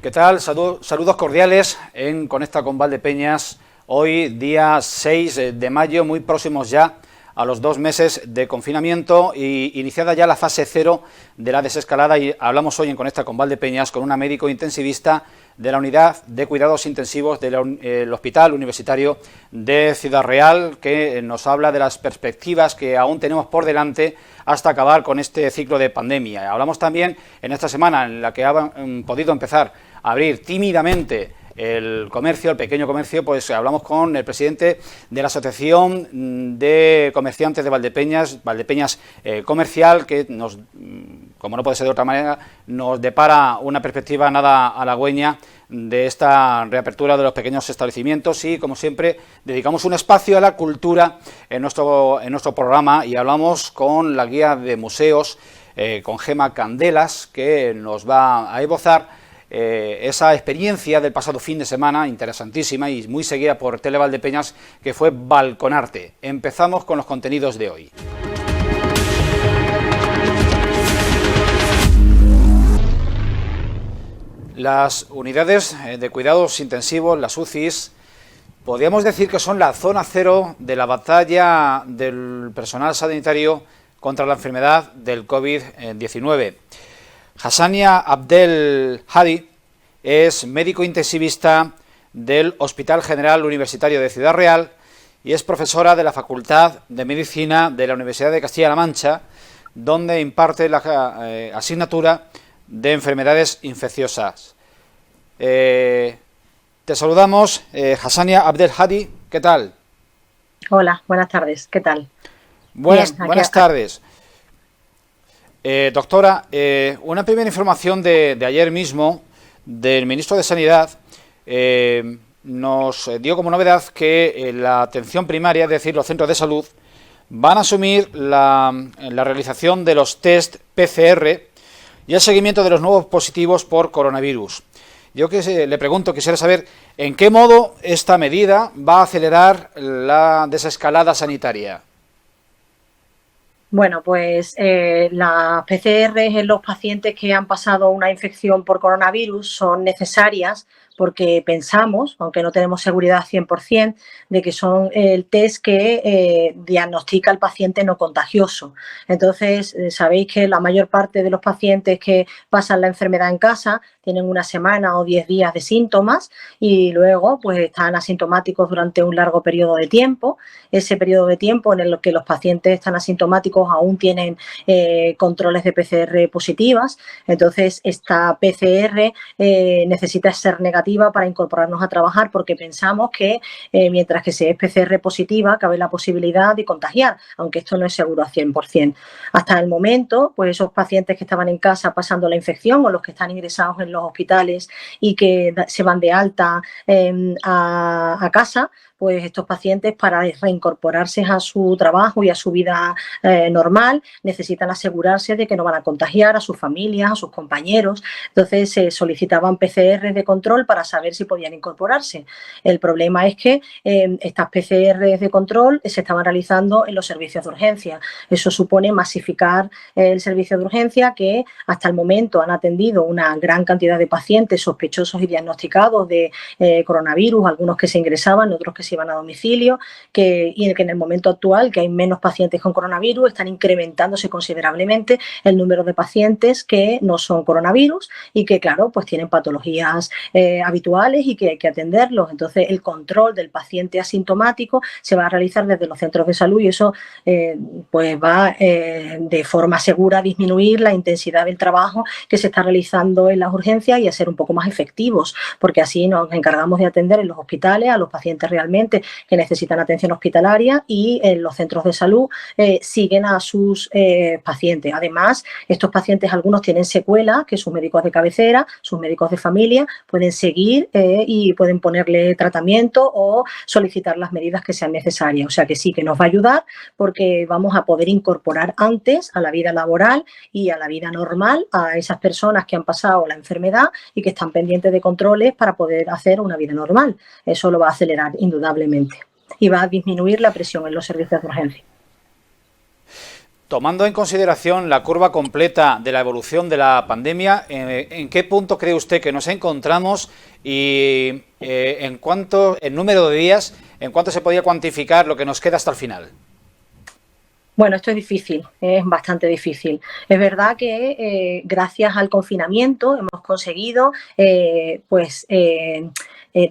¿Qué tal? Saludos cordiales en Conecta con Valdepeñas. Hoy, día 6 de mayo, muy próximos ya a los 2 meses de confinamiento y iniciada ya la fase 0 de la desescalada. Y hablamos hoy en Conecta con Valdepeñas con una médico intensivista de la Unidad de Cuidados Intensivos del Hospital Universitario de Ciudad Real, que nos habla de las perspectivas que aún tenemos por delante hasta acabar con este ciclo de pandemia. Hablamos también en esta semana en la que ha podido empezar a abrir tímidamente el comercio, el pequeño comercio, pues hablamos con el presidente de la Asociación de Comerciantes de Valdepeñas, Valdepeñas Comercial, que nos, como no puede ser de otra manera, nos depara una perspectiva nada halagüeña de esta reapertura de los pequeños establecimientos y, como siempre, dedicamos un espacio a la cultura en nuestro programa y hablamos con la guía de museos, con Gema Candelas, que nos va a esbozar esa experiencia del pasado fin de semana, interesantísima y muy seguida por Tele Valdepeñas, que fue Balconarte. Empezamos con los contenidos de hoy. Las unidades de cuidados intensivos, las UCIs, podríamos decir que son la zona cero de la batalla del personal sanitario contra la enfermedad del COVID-19. Hassania Abdel Hadi es médico intensivista del Hospital General Universitario de Ciudad Real y es profesora de la Facultad de Medicina de la Universidad de Castilla-La Mancha, donde imparte la asignatura de enfermedades infecciosas. Te saludamos, Hassania Abdel Hadi, ¿qué tal? Hola, buenas tardes, ¿qué tal? Buenas tardes. Doctora, una primera información de ayer mismo del ministro de Sanidad nos dio como novedad que la atención primaria, es decir, los centros de salud, van a asumir la realización de los test PCR y el seguimiento de los nuevos positivos por coronavirus. Yo le pregunto, quisiera saber en qué modo esta medida va a acelerar la desescalada sanitaria. Bueno, pues las PCR en los pacientes que han pasado una infección por coronavirus son necesarias porque pensamos, aunque no tenemos seguridad 100%, de que son el test que diagnostica al paciente no contagioso. Entonces, sabéis que la mayor parte de los pacientes que pasan la enfermedad en casa tienen una semana o 10 días de síntomas y luego pues están asintomáticos durante un largo periodo de tiempo. Ese periodo de tiempo en el que los pacientes están asintomáticos aún tienen controles de PCR positivas. Entonces, esta PCR necesita ser negativa para incorporarnos a trabajar porque pensamos que mientras que se es PCR positiva cabe la posibilidad de contagiar, aunque esto no es seguro al 100%. Hasta el momento, pues esos pacientes que estaban en casa pasando la infección o los que están ingresados en los hospitales y que se van de alta a casa, pues estos pacientes para reincorporarse a su trabajo y a su vida normal necesitan asegurarse de que no van a contagiar a sus familias, a sus compañeros. Entonces se solicitaban PCR de control para saber si podían incorporarse. El problema es que estas PCR de control se estaban realizando en los servicios de urgencia. Eso supone masificar el servicio de urgencia, que hasta el momento han atendido una gran cantidad de pacientes sospechosos y diagnosticados de coronavirus, algunos que se ingresaban, otros que se iban a domicilio, y que en el momento actual, que hay menos pacientes con coronavirus, están incrementándose considerablemente el número de pacientes que no son coronavirus y que, claro, pues tienen patologías habituales y que hay que atenderlos. Entonces, el control del paciente asintomático se va a realizar desde los centros de salud y eso pues va de forma segura a disminuir la intensidad del trabajo que se está realizando en las urgencias y a ser un poco más efectivos, porque así nos encargamos de atender en los hospitales a los pacientes realmente que necesitan atención hospitalaria y en los centros de salud siguen a sus pacientes. Además, estos pacientes algunos tienen secuelas que sus médicos de cabecera, sus médicos de familia pueden seguir y pueden ponerle tratamiento o solicitar las medidas que sean necesarias. O sea que sí que nos va a ayudar porque vamos a poder incorporar antes a la vida laboral y a la vida normal a esas personas que han pasado la enfermedad y que están pendientes de controles para poder hacer una vida normal. Eso lo va a acelerar indudablemente y va a disminuir la presión en los servicios de urgencia. Tomando en consideración la curva completa de la evolución de la pandemia, ¿en qué punto cree usted que nos encontramos y en número de días, en cuánto se podía cuantificar lo que nos queda hasta el final? Bueno, esto es difícil, es bastante difícil. Es verdad que gracias al confinamiento hemos conseguido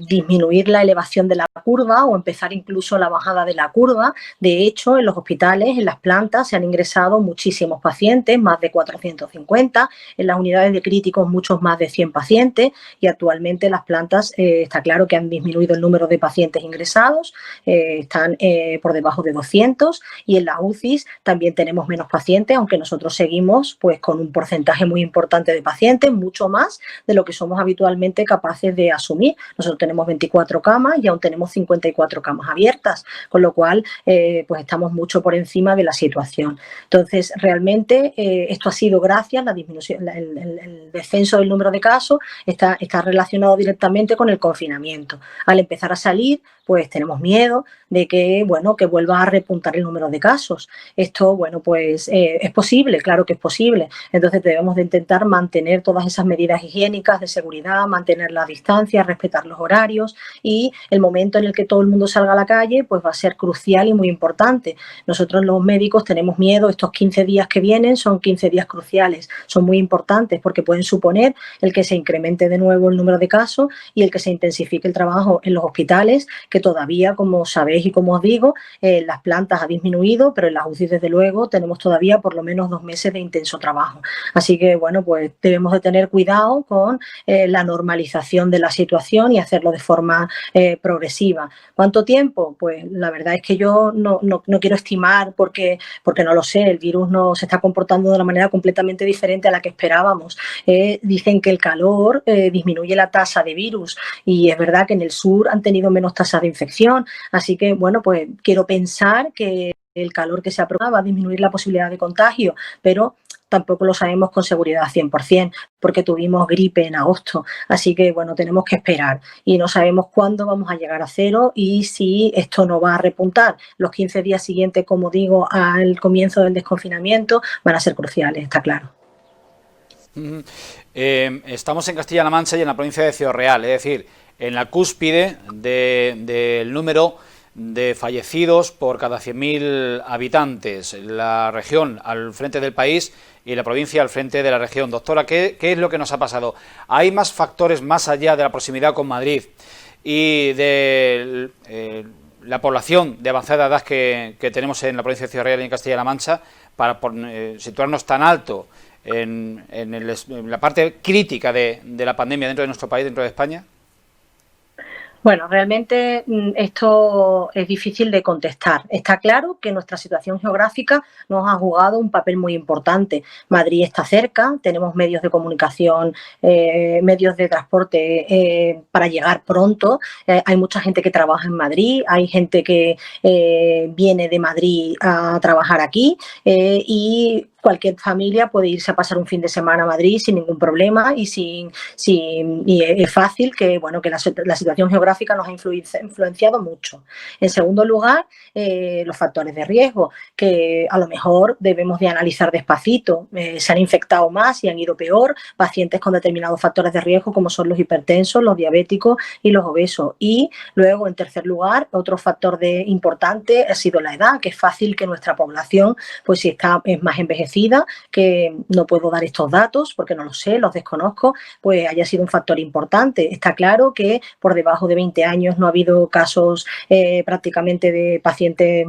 disminuir la elevación de la curva o empezar incluso la bajada de la curva. De hecho, en los hospitales, en las plantas, se han ingresado muchísimos pacientes, más de 450, en las unidades de críticos muchos más de 100 pacientes y actualmente las plantas está claro que han disminuido el número de pacientes ingresados, están por debajo de 200 y en la UCI también tenemos menos pacientes, aunque nosotros seguimos pues con un porcentaje muy importante de pacientes, mucho más de lo que somos habitualmente capaces de asumir. Nosotros tenemos 24 camas y aún tenemos 54 camas abiertas, con lo cual pues estamos mucho por encima de la situación. Entonces, realmente esto ha sido gracias a la disminución, el descenso del número de casos está relacionado directamente con el confinamiento. Al empezar a salir, pues tenemos miedo de que, bueno, que vuelva a repuntar el número de casos. Esto, bueno, pues es posible, claro que es posible. Entonces debemos de intentar mantener todas esas medidas higiénicas de seguridad, mantener la distancia, respetar los horarios y el momento en el que todo el mundo salga a la calle, pues va a ser crucial y muy importante. Nosotros los médicos tenemos miedo, estos 15 días que vienen son 15 días cruciales, son muy importantes porque pueden suponer el que se incremente de nuevo el número de casos y el que se intensifique el trabajo en los hospitales, que todavía, como sabéis y como os digo, las plantas ha disminuido, pero en las UCI desde luego tenemos todavía por lo menos 2 meses de intenso trabajo. Así que, bueno, pues debemos de tener cuidado con la normalización de la situación y hacerlo de forma progresiva. ¿Cuánto tiempo? Pues la verdad es que yo no quiero estimar porque no lo sé, el virus no se está comportando de una manera completamente diferente a la que esperábamos. Dicen que el calor disminuye la tasa de virus y es verdad que en el sur han tenido menos tasas de infección, así que, bueno, pues quiero pensar que el calor que se aproxima va a disminuir la posibilidad de contagio, pero tampoco lo sabemos con seguridad 100%, porque tuvimos gripe en agosto. Así que, bueno, tenemos que esperar y no sabemos cuándo vamos a llegar a cero y si esto no va a repuntar. Los 15 días siguientes, como digo, al comienzo del desconfinamiento van a ser cruciales, está claro. Estamos en Castilla-La Mancha y en la provincia de Ciudad Real, es decir, en la cúspide del número de fallecidos por cada 100.000 habitantes, la región al frente del país y la provincia al frente de la región. Doctora, ¿qué es lo que nos ha pasado? ¿Hay más factores más allá de la proximidad con Madrid y de la población de avanzada edad que tenemos en la provincia de Ciudad Real y en Castilla-La Mancha para situarnos tan alto en la parte crítica de la pandemia dentro de nuestro país, dentro de España? Bueno, realmente esto es difícil de contestar. Está claro que nuestra situación geográfica nos ha jugado un papel muy importante. Madrid está cerca, tenemos medios de comunicación, medios de transporte para llegar pronto. Hay mucha gente que trabaja en Madrid, hay gente que viene de Madrid a trabajar aquí y cualquier familia puede irse a pasar un fin de semana a Madrid sin ningún problema y y es fácil que, bueno, que la situación geográfica nos ha influenciado mucho. En segundo lugar, los factores de riesgo, que a lo mejor debemos de analizar despacito. Se han infectado más y han ido peor pacientes con determinados factores de riesgo como son los hipertensos, los diabéticos y los obesos. Y luego, en tercer lugar, otro factor importante ha sido la edad, que es fácil que nuestra población, pues si es más envejecida, que no puedo dar estos datos porque no los sé, los desconozco, pues haya sido un factor importante. Está claro que por debajo de 20 años no ha habido casos prácticamente de pacientes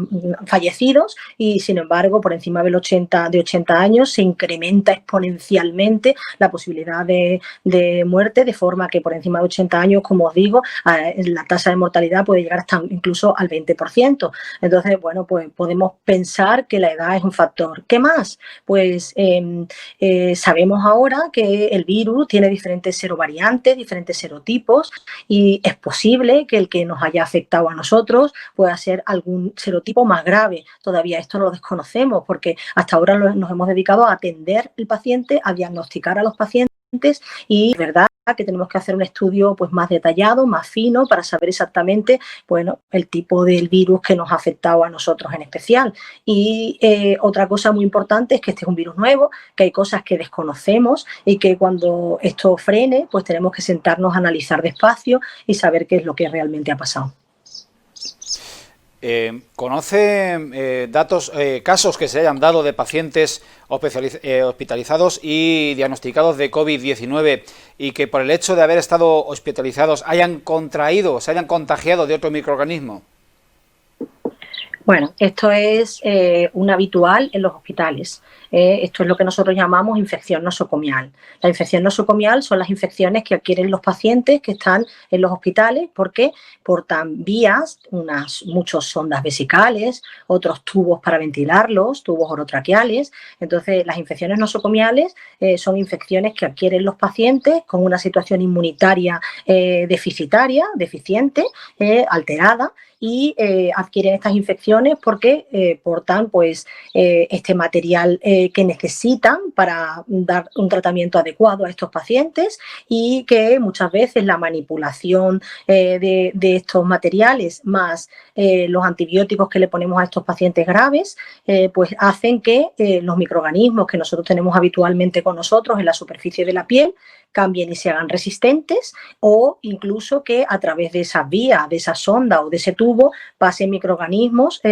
fallecidos y, sin embargo, por encima de 80 años se incrementa exponencialmente la posibilidad de muerte, de forma que por encima de 80 años, como os digo, la tasa de mortalidad puede llegar hasta incluso al 20%. Entonces, bueno, pues podemos pensar que la edad es un factor. ¿Qué más? Pues sabemos ahora que el virus tiene diferentes serovariantes, diferentes serotipos y es posible que el que nos haya afectado a nosotros pueda ser algún serotipo más grave. Todavía esto lo desconocemos porque hasta ahora nos hemos dedicado a atender el paciente, a diagnosticar a los pacientes y es verdad que tenemos que hacer un estudio pues más detallado, más fino, para saber exactamente, bueno, el tipo del virus que nos ha afectado a nosotros en especial. Y otra cosa muy importante es que este es un virus nuevo, que hay cosas que desconocemos y que cuando esto frene, pues tenemos que sentarnos a analizar despacio y saber qué es lo que realmente ha pasado. ¿Conoce casos que se hayan dado de pacientes hospitalizados y diagnosticados de COVID-19 y que por el hecho de haber estado hospitalizados hayan contraído, se hayan contagiado de otro microorganismo? Bueno, esto es un habitual en los hospitales. Esto es lo que nosotros llamamos infección nosocomial. La infección nosocomial son las infecciones que adquieren los pacientes que están en los hospitales porque portan vías, muchos sondas vesicales, otros tubos para ventilarlos, tubos orotraqueales. Entonces, las infecciones nosocomiales son infecciones que adquieren los pacientes con una situación inmunitaria deficiente, alterada, y adquieren estas infecciones porque portan pues este material que necesitan para dar un tratamiento adecuado a estos pacientes, y que muchas veces la manipulación de estos materiales más los antibióticos que le ponemos a estos pacientes graves pues hacen que los microorganismos que nosotros tenemos habitualmente con nosotros en la superficie de la piel cambien y se hagan resistentes, o incluso que a través de esa vía, de esa sonda o de ese tubo pasen microorganismos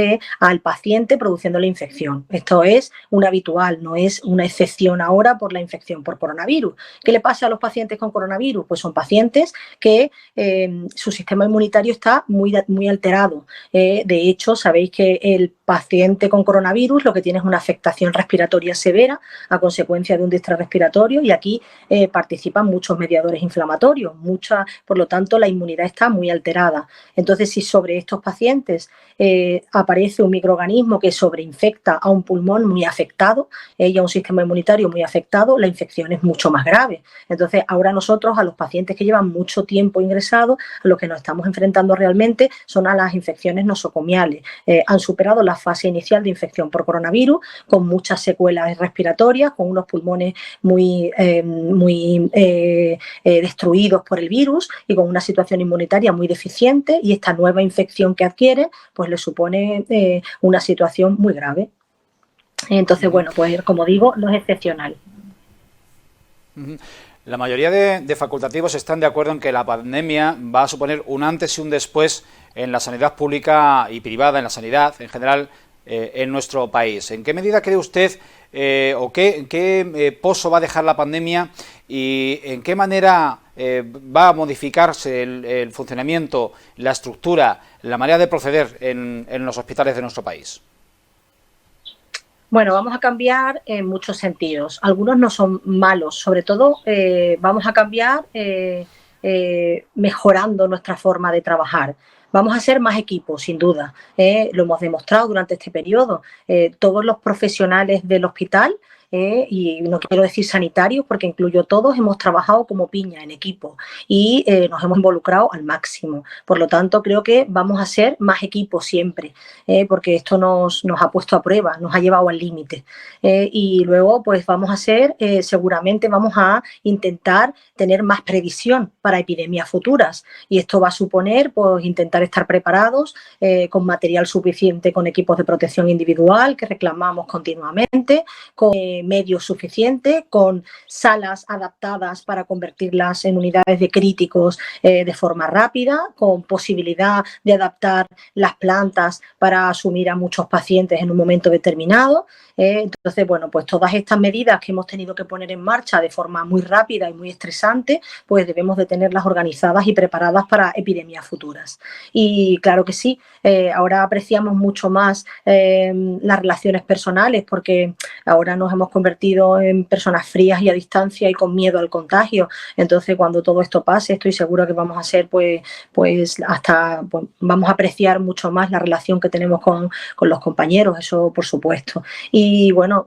al paciente produciendo la infección. Esto es un habitual, no es una excepción ahora por la infección por coronavirus. ¿Qué le pasa a los pacientes con coronavirus? Pues son pacientes que su sistema inmunitario está muy alterado. De hecho, sabéis que el paciente con coronavirus lo que tiene es una afectación respiratoria severa a consecuencia de un distrés respiratorio, y aquí participan muchos mediadores inflamatorios, por lo tanto la inmunidad está muy alterada. Entonces, si sobre estos pacientes aparece un microorganismo que sobreinfecta a un pulmón muy afectado y a un sistema inmunitario muy afectado, la infección es mucho más grave. Entonces, ahora nosotros a los pacientes que llevan mucho tiempo ingresados, a los que nos estamos enfrentando realmente son a las infecciones nosocomiales. Han superado la fase inicial de infección por coronavirus con muchas secuelas respiratorias, con unos pulmones muy destruidos por el virus y con una situación inmunitaria muy deficiente, y esta nueva infección que adquiere pues le supone una situación muy grave. Entonces, bueno, pues como digo, no es excepcional. La mayoría de facultativos están de acuerdo en que la pandemia va a suponer un antes y un después en la sanidad pública y privada, en la sanidad en general en nuestro país. ¿En qué medida cree usted o qué pozo va a dejar la pandemia y en qué manera va a modificarse el funcionamiento, la estructura, la manera de proceder en los hospitales de nuestro país? Bueno, vamos a cambiar en muchos sentidos. Algunos no son malos, sobre todo vamos a cambiar mejorando nuestra forma de trabajar. Vamos a ser más equipos, sin duda. Lo hemos demostrado durante este periodo. Todos los profesionales del hospital, y no quiero decir sanitarios porque incluyo todos, hemos trabajado como piña en equipo y nos hemos involucrado al máximo. Por lo tanto, creo que vamos a ser más equipos siempre, porque esto nos ha puesto a prueba, nos ha llevado al límite. Y luego, pues vamos a ser, seguramente vamos a intentar tener más previsión para epidemias futuras, y esto va a suponer pues intentar estar preparados con material suficiente, con equipos de protección individual que reclamamos continuamente, con medios suficientes, con salas adaptadas para convertirlas en unidades de críticos de forma rápida, con posibilidad de adaptar las plantas para asumir a muchos pacientes en un momento determinado. Entonces, bueno, pues todas estas medidas que hemos tenido que poner en marcha de forma muy rápida y muy estresante, pues debemos de tenerlas organizadas y preparadas para epidemias futuras. Y claro que sí, ahora apreciamos mucho más las relaciones personales, porque ahora nos hemos convertido en personas frías y a distancia y con miedo al contagio. Entonces, cuando todo esto pase, estoy segura que vamos a ser, pues vamos a apreciar mucho más la relación que tenemos con los compañeros, eso por supuesto. Y bueno,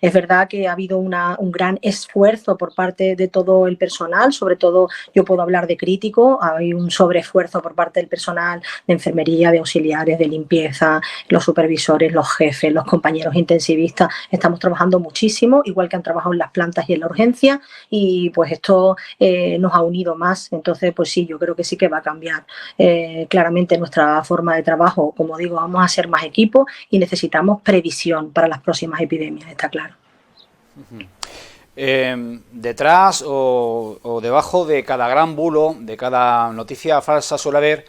es verdad que ha habido un gran esfuerzo por parte de todo el personal, sobre todo yo puedo hablar de crítico, hay un sobreesfuerzo por parte del personal de enfermería, de auxiliares, de limpieza, los supervisores, los jefes, los compañeros intensivistas. Estamos trabajando muchísimo, igual que han trabajado en las plantas y en la urgencia, y pues esto nos ha unido más. Entonces, pues sí, yo creo que sí que va a cambiar claramente nuestra forma de trabajo. Como digo, vamos a ser más equipo y necesitamos previsión para las próximas epidemias, está claro. Detrás o debajo de cada gran bulo, de cada noticia falsa, suele haber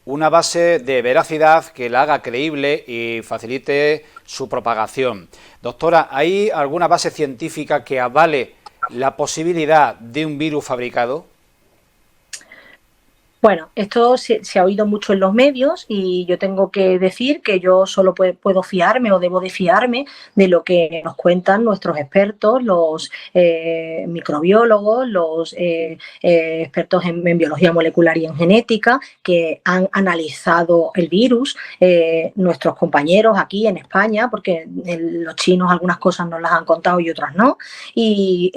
una base de veracidad que la haga creíble y facilite su propagación. Doctora, ¿hay alguna base científica que avale la posibilidad de un virus fabricado? Bueno, esto se ha oído mucho en los medios y yo tengo que decir que yo solo puedo fiarme o debo de fiarme de lo que nos cuentan nuestros expertos, los microbiólogos, los expertos en biología molecular y en genética, que han analizado el virus, nuestros compañeros aquí en España, porque los chinos algunas cosas nos las han contado y otras no, y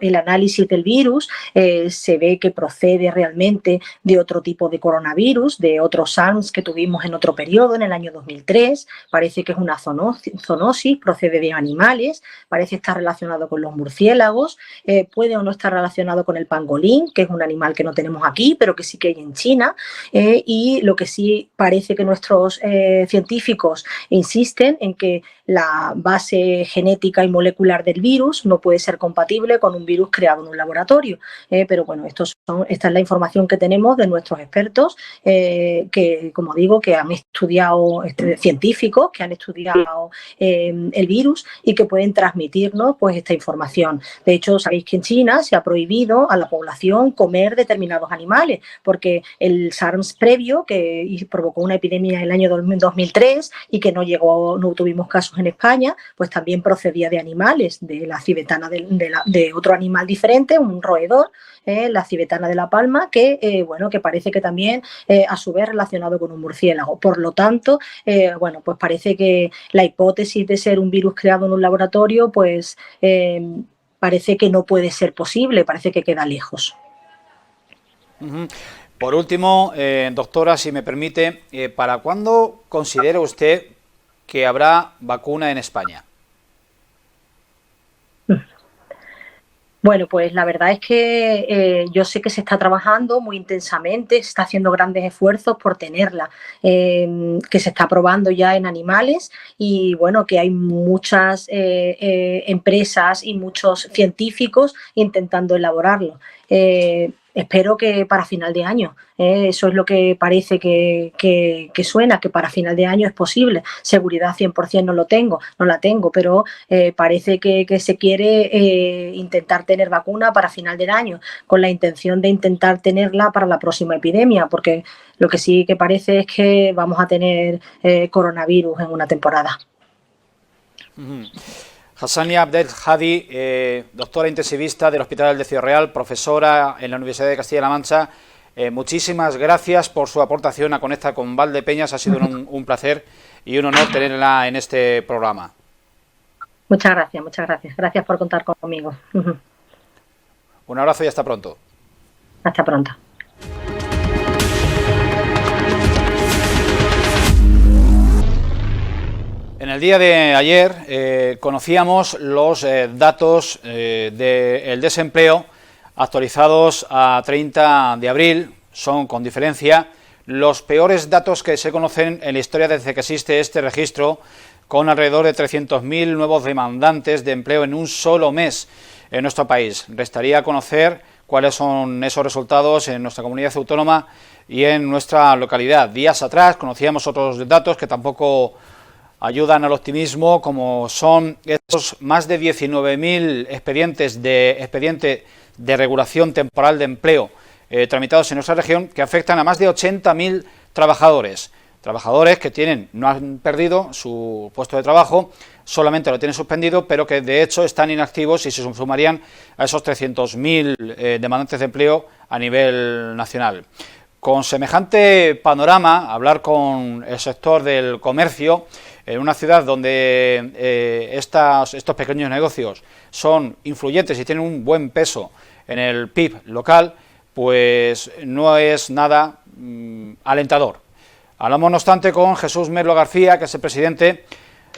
el análisis del virus se ve que procede realmente de otro tipo de coronavirus, de otros SARS que tuvimos en otro periodo, en el año 2003. Parece que es una zoonosis, procede de animales, parece estar relacionado con los murciélagos, puede o no estar relacionado con el pangolín, que es un animal que no tenemos aquí, pero que sí que hay en China, y lo que sí parece que nuestros científicos insisten en que la base genética y molecular del virus no puede ser compatible con un virus creado en un laboratorio. Pero bueno, esta es la información que tenemos de nuestros expertos, que, como digo, que han estudiado, científicos, que han estudiado el virus y que pueden transmitirnos pues esta información. De hecho, sabéis que en China se ha prohibido a la población comer determinados animales, porque el SARS previo, que provocó una epidemia en el año 2003 y que no tuvimos casos en España, pues también procedía de animales, de la cibetana de otro animal diferente, un roedor, la cibetana de la palma, que bueno, que parece que también a su vez relacionado con un murciélago. Por lo tanto, bueno, pues parece que la hipótesis de ser un virus creado en un laboratorio, pues parece que no puede ser posible, parece que queda lejos. Por último, doctora, si me permite, ¿para cuándo considera usted que habrá vacuna en España? Bueno, pues la verdad es que yo sé que se está trabajando muy intensamente, se está haciendo grandes esfuerzos por tenerla, que se está probando ya en animales y bueno, que hay muchas empresas y muchos científicos intentando elaborarlo. Espero que para final de año, eso es lo que parece que suena, que para final de año es posible. Seguridad 100% no la tengo, pero parece que se quiere intentar tener vacuna para final del año, con la intención de intentar tenerla para la próxima epidemia, porque lo que sí que parece es que vamos a tener coronavirus en una temporada. Hassania Abdel Hadi, doctora intensivista del Hospital de Ciudad Real, profesora en la Universidad de Castilla-La Mancha, muchísimas gracias por su aportación a Conecta con Valdepeñas. Ha sido un placer y un honor tenerla en este programa. Muchas gracias, muchas gracias. Gracias por contar conmigo. Un abrazo y hasta pronto. Hasta pronto. En el día de ayer conocíamos los datos del desempleo actualizados a 30 de abril. Son, con diferencia, los peores datos que se conocen en la historia desde que existe este registro, con alrededor de 300.000 nuevos demandantes de empleo en un solo mes en nuestro país. Restaría conocer cuáles son esos resultados en nuestra comunidad autónoma y en nuestra localidad. Días atrás conocíamos otros datos que tampoco ayudan al optimismo, como son estos más de 19.000 expediente de regulación temporal de empleo tramitados en nuestra región, que afectan a más de 80.000 trabajadores que no han perdido su puesto de trabajo, solamente lo tienen suspendido, pero que de hecho están inactivos y se sumarían a esos 300.000 demandantes de empleo a nivel nacional. Con semejante panorama, hablar con el sector del comercio, en una ciudad donde estos pequeños negocios son influyentes y tienen un buen peso en el PIB local, pues no es nada alentador. Hablamos, no obstante, con Jesús Merlo García, que es el presidente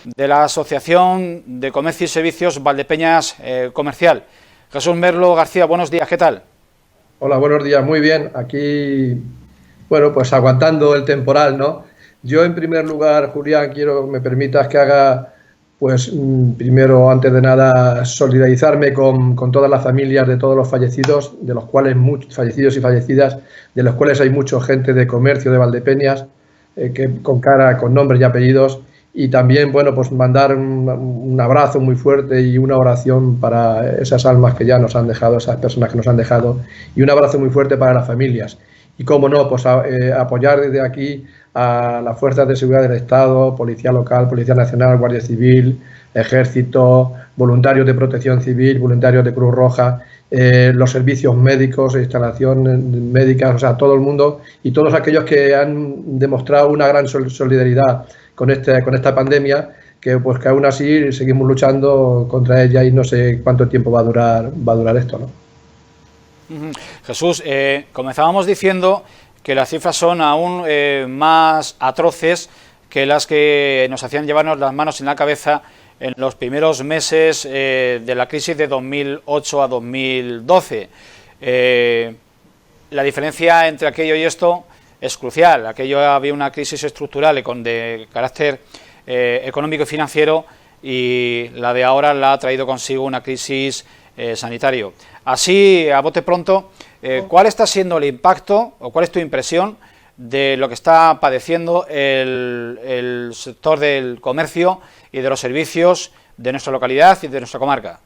de la Asociación de Comercio y Servicios Valdepeñas Comercial. Jesús Merlo García, buenos días, ¿qué tal? Hola, buenos días, muy bien. Aquí, bueno, pues aguantando el temporal, ¿no? Yo, en primer lugar, Julián, quiero que me permitas que haga, pues, primero, antes de nada, solidarizarme con todas las familias de todos los fallecidos, de los cuales muchos fallecidos y fallecidas, de los cuales hay mucha gente de comercio de Valdepeñas, que con cara, con nombres y apellidos. Y también, bueno, pues mandar un abrazo muy fuerte y una oración para esas almas que ya nos han dejado, esas personas que nos han dejado, y un abrazo muy fuerte para las familias. Y cómo no, pues apoyar desde aquí a las fuerzas de seguridad del Estado, Policía Local, Policía Nacional, Guardia Civil, Ejército, voluntarios de Protección Civil, voluntarios de Cruz Roja, los servicios médicos, instalaciones médicas, o sea, todo el mundo y todos aquellos que han demostrado una gran solidaridad con esta pandemia, que pues que aún así seguimos luchando contra ella y no sé cuánto tiempo va a durar esto, ¿no? Jesús, comenzábamos diciendo que las cifras son aún más atroces que las que nos hacían llevarnos las manos en la cabeza en los primeros meses de la crisis de 2008 a 2012. La diferencia entre aquello y esto es crucial. Aquello había una crisis estructural de carácter económico y financiero, y la de ahora la ha traído consigo una crisis sanitario. Así, a bote pronto, ¿cuál está siendo el impacto o cuál es tu impresión de lo que está padeciendo el sector del comercio y de los servicios de nuestra localidad y de nuestra comarca?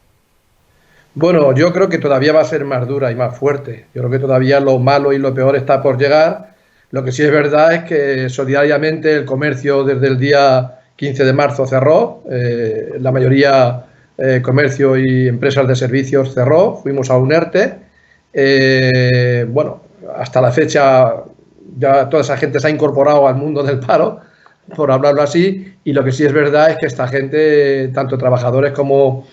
Bueno, yo creo que todavía va a ser más dura y más fuerte. Yo creo que todavía lo malo y lo peor está por llegar. Lo que sí es verdad es que solidariamente el comercio desde el día 15 de marzo cerró, la mayoría comercio y empresas de servicios cerró, fuimos a un ERTE. Bueno, hasta la fecha ya toda esa gente se ha incorporado al mundo del paro, por hablarlo así, y lo que sí es verdad es que esta gente, tanto trabajadores como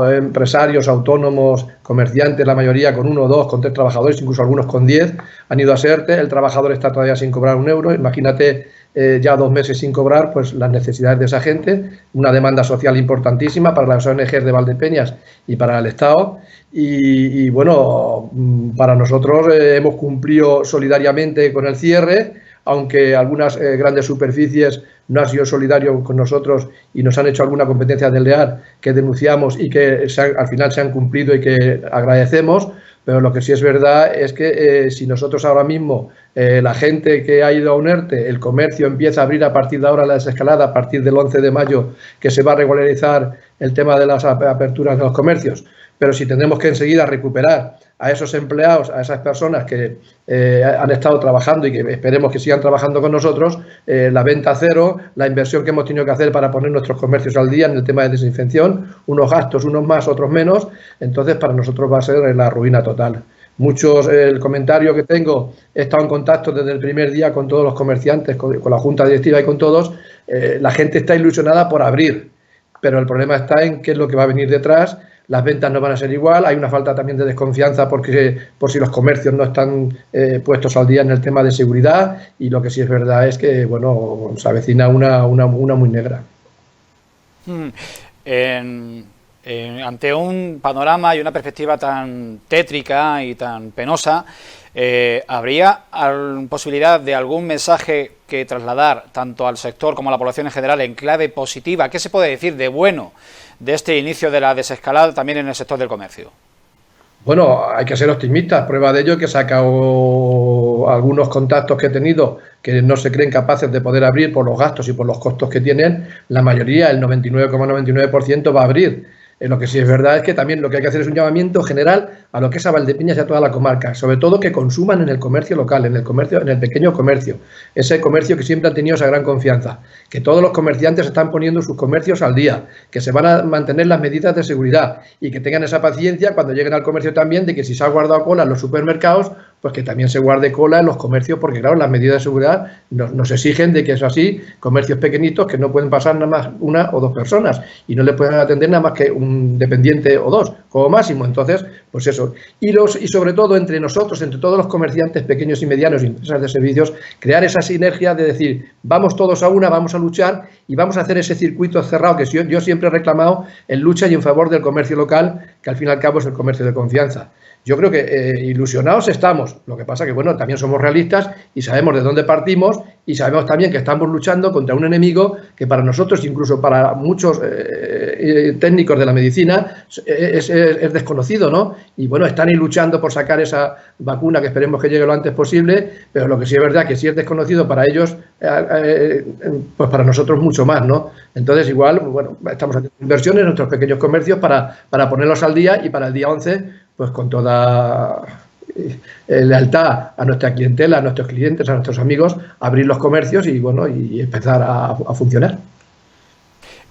empresarios, autónomos, comerciantes, la mayoría con 1, 2, con 3 trabajadores, incluso algunos con 10, han ido a ERTE. El trabajador está todavía sin cobrar un euro. Imagínate, ya 2 meses sin cobrar, pues las necesidades de esa gente, una demanda social importantísima para las ONGs de Valdepeñas y para el Estado. Y bueno, para nosotros hemos cumplido solidariamente con el cierre, aunque algunas grandes superficies no han sido solidarios con nosotros y nos han hecho alguna competencia desleal que denunciamos y que al final se han cumplido y que agradecemos. Pero lo que sí es verdad es que si nosotros ahora mismo, la gente que ha ido a un ERTE, el comercio empieza a abrir a partir de ahora la desescalada, a partir del 11 de mayo, que se va a regularizar el tema de las aperturas de los comercios, pero si tendremos que enseguida recuperar a esos empleados, a esas personas que han estado trabajando y que esperemos que sigan trabajando con nosotros, la venta cero, la inversión que hemos tenido que hacer para poner nuestros comercios al día en el tema de desinfección, unos gastos, unos más, otros menos, entonces para nosotros va a ser la ruina total. Muchos, el comentario que tengo, he estado en contacto desde el primer día con todos los comerciantes, con la junta directiva y con todos, la gente está ilusionada por abrir, pero el problema está en qué es lo que va a venir detrás. Las ventas no van a ser igual, hay una falta también de desconfianza por si los comercios no están puestos al día en el tema de seguridad, y lo que sí es verdad es que, bueno, se avecina una muy negra. Ante un panorama y una perspectiva tan tétrica y tan penosa, ¿habría posibilidad de algún mensaje que trasladar tanto al sector como a la población en general en clave positiva? ¿Qué se puede decir de bueno de este inicio de la desescalada también en el sector del comercio? Bueno, hay que ser optimistas. Prueba de ello que he sacado algunos contactos que he tenido que no se creen capaces de poder abrir por los gastos y por los costos que tienen. La mayoría, el 99,99% va a abrir. Lo que sí es verdad es que también lo que hay que hacer es un llamamiento general a lo que es a Valdepeñas y a toda la comarca, sobre todo que consuman en el comercio local, en el pequeño comercio, ese comercio que siempre han tenido esa gran confianza, que todos los comerciantes están poniendo sus comercios al día, que se van a mantener las medidas de seguridad y que tengan esa paciencia cuando lleguen al comercio también, de que si se ha guardado cola en los supermercados, pues que también se guarde cola en los comercios, porque claro, las medidas de seguridad nos exigen de que es así, comercios pequeñitos que no pueden pasar nada más 1 o 2 personas y no le pueden atender nada más que un dependiente o 2 como máximo. Entonces, pues eso. Y sobre todo entre nosotros, entre todos los comerciantes pequeños y medianos y empresas de servicios, crear esa sinergia de decir, vamos todos a una, vamos a luchar y vamos a hacer ese circuito cerrado que yo siempre he reclamado en lucha y en favor del comercio local, que al fin y al cabo es el comercio de confianza. Yo creo que ilusionados estamos, lo que pasa que, bueno, también somos realistas y sabemos de dónde partimos y sabemos también que estamos luchando contra un enemigo que para nosotros, incluso para muchos técnicos de la medicina, es desconocido, ¿no? Y, bueno, están ahí luchando por sacar esa vacuna que esperemos que llegue lo antes posible, pero lo que sí es verdad que si es desconocido para ellos, pues para nosotros mucho más, ¿no? Entonces, igual, bueno, estamos haciendo inversiones en nuestros pequeños comercios para ponerlos al día y para el día 11 pues con toda lealtad a nuestra clientela, a nuestros clientes, a nuestros amigos, abrir los comercios y, bueno, y empezar a funcionar.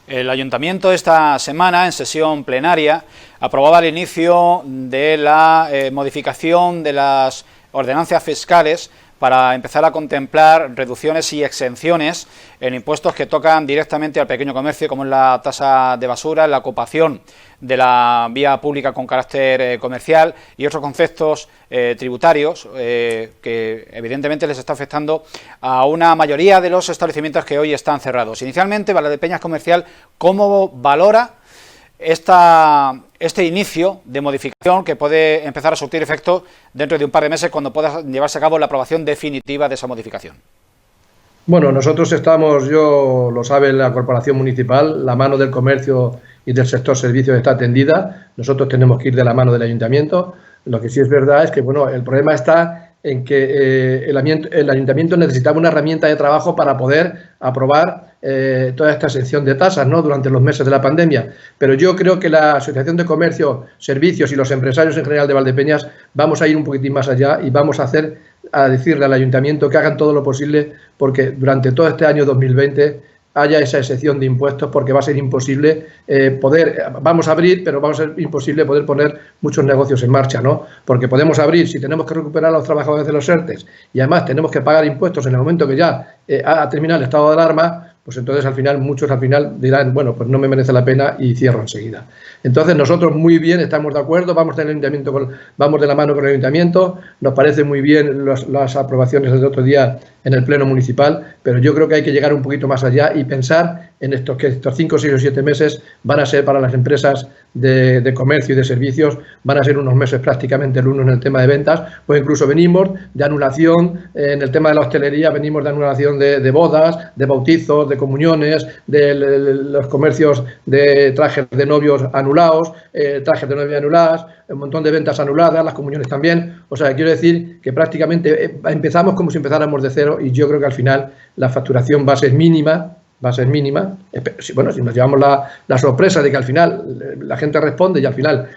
El Ayuntamiento esta semana, en sesión plenaria, aprobaba el inicio de la modificación de las ordenanzas fiscales para empezar a contemplar reducciones y exenciones en impuestos que tocan directamente al pequeño comercio, como es la tasa de basura, la ocupación de la vía pública con carácter comercial y otros conceptos tributarios que evidentemente les está afectando a una mayoría de los establecimientos que hoy están cerrados. Inicialmente, Valdepeñas Comercial, ¿cómo valora este inicio de modificación que puede empezar a surtir efecto dentro de un par de meses cuando pueda llevarse a cabo la aprobación definitiva de esa modificación? Bueno, nosotros estamos, lo sabe la Corporación Municipal, la mano del comercio y del sector servicios está tendida. Nosotros tenemos que ir de la mano del Ayuntamiento. Lo que sí es verdad es que, bueno, el problema está en que el Ayuntamiento necesitaba una herramienta de trabajo para poder aprobar toda esta exención de tasas, ¿no?, durante los meses de la pandemia. Pero yo creo que la Asociación de Comercio, Servicios y los empresarios en general de Valdepeñas vamos a ir un poquitín más allá y vamos a decirle al Ayuntamiento que hagan todo lo posible porque durante todo este año 2020 haya esa exención de impuestos, porque va a ser imposible vamos a abrir, pero va a ser imposible poder poner muchos negocios en marcha, ¿no? Porque podemos abrir, si tenemos que recuperar a los trabajadores de los ERTEs y además tenemos que pagar impuestos en el momento que ya ha terminado el estado de alarma, pues entonces muchos al final dirán, bueno, pues no me merece la pena y cierro enseguida. Entonces nosotros muy bien, estamos de acuerdo, vamos de la mano con el Ayuntamiento, nos parece muy bien las aprobaciones del otro día en el Pleno Municipal, pero yo creo que hay que llegar un poquito más allá y pensar en que estos 5, 6 o 7 meses van a ser para las empresas de comercio y de servicios, van a ser unos meses prácticamente el uno en el tema de ventas, pues incluso venimos de anulación, en el tema de la hostelería venimos de anulación de bodas, de bautizos, de comuniones, de los comercios de trajes de novios anulados, trajes de novia anuladas, un montón de ventas anuladas, las comuniones también. O sea, quiero decir que prácticamente empezamos como si empezáramos de cero y yo creo que al final la facturación va a ser mínima. Bueno, si nos llevamos la sorpresa de que al final la gente responde y al final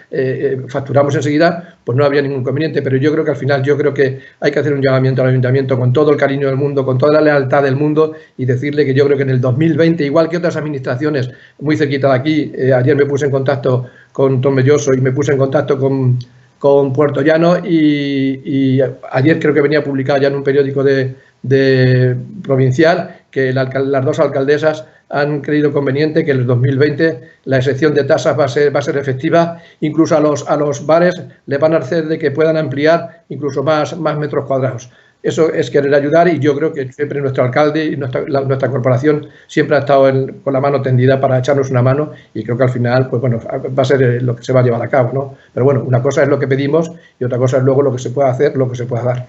facturamos enseguida, pues no habría ningún inconveniente, pero yo creo que hay que hacer un llamamiento al Ayuntamiento con todo el cariño del mundo, con toda la lealtad del mundo y decirle que yo creo que en el 2020, igual que otras administraciones muy cerquita de aquí, ayer me puse en contacto con Tomelloso y me puse en contacto con Puerto Llano y ayer creo que venía publicado ya en un periódico de provincial que las dos alcaldesas han creído conveniente que en el 2020 la exención de tasas va a ser efectiva, incluso a los bares les van a hacer de que puedan ampliar incluso más metros cuadrados. Eso es querer ayudar y yo creo que siempre nuestro alcalde y nuestra corporación siempre ha estado con la mano tendida para echarnos una mano y creo que al final, pues bueno, va a ser lo que se va a llevar a cabo, ¿no? Pero bueno, una cosa es lo que pedimos y otra cosa es luego lo que se puede hacer, lo que se pueda dar.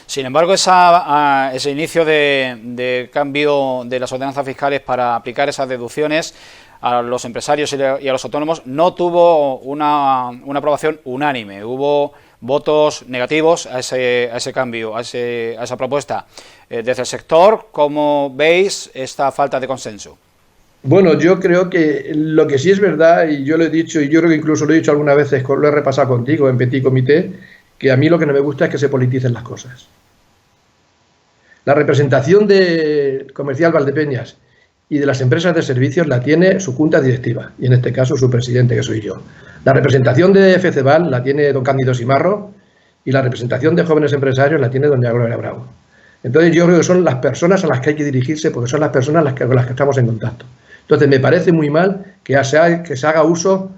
Sin embargo, ese inicio de cambio de las ordenanzas fiscales para aplicar esas deducciones a los empresarios y a los autónomos no tuvo una aprobación unánime. Hubo votos negativos a ese cambio, a esa propuesta. Desde el sector, ¿cómo veis esta falta de consenso? Bueno, yo creo que lo que sí es verdad, y yo lo he dicho, y yo creo que incluso lo he dicho algunas veces, lo he repasado contigo en Petit Comité, que a mí lo que no me gusta es que se politicen las cosas. La representación de Comercial Valdepeñas y de las empresas de servicios la tiene su junta directiva, y en este caso su presidente, que soy yo. La representación de FCBAL la tiene don Cándido Simarro y la representación de jóvenes empresarios la tiene doña Gloria Bravo. Entonces yo creo que son las personas a las que hay que dirigirse porque son las personas con las que estamos en contacto. Entonces me parece muy mal que se haga uso